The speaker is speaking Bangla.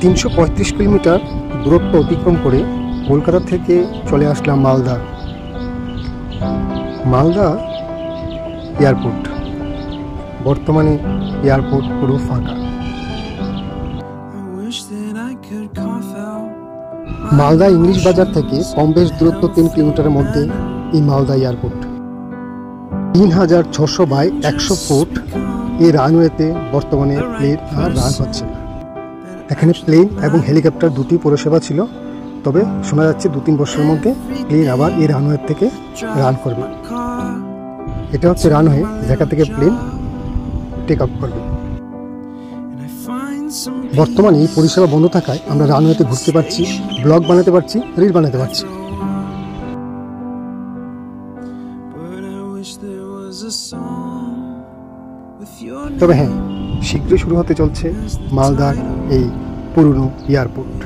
335 কিলোমিটার দূরত্ব অতিক্রম করে কলকাতা থেকে চলে আসলাম মালদা এয়ারপোর্ট। বর্তমানে এয়ারপোর্ট পুরো ফাঁকা। মালদা ইংলিশ বাজার থেকে কম বেশ দূরত্ব 3 কিলোমিটারের মধ্যে এই মালদা এয়ারপোর্ট। 3600 বাই 100 ফুট এই রানওয়েতে বর্তমানে প্লেন আর রান হচ্ছে না। এখানে প্লেন এবং হেলিকপ্টার দুটি পরিষেবা ছিল, তবে শোনা যাচ্ছে 2-3 বছরের মধ্যে প্লেন আবার এই রানওয়ে থেকে রান করবে। এটা হচ্ছে রানওয়ে, যেটা থেকে প্লেন টেক অফ করবে। বর্তমানে এই পরিষেবা বন্ধ থাকায় আমরা রানওয়েতে ঘুরতে পারছি, ব্লগ বানাতে পারছি, রিল বানাতে পারছি। তবে হ্যাঁ, শীঘ্রই শুরু হতে চলছে মালদার এই পুরনো এয়ারপোর্ট।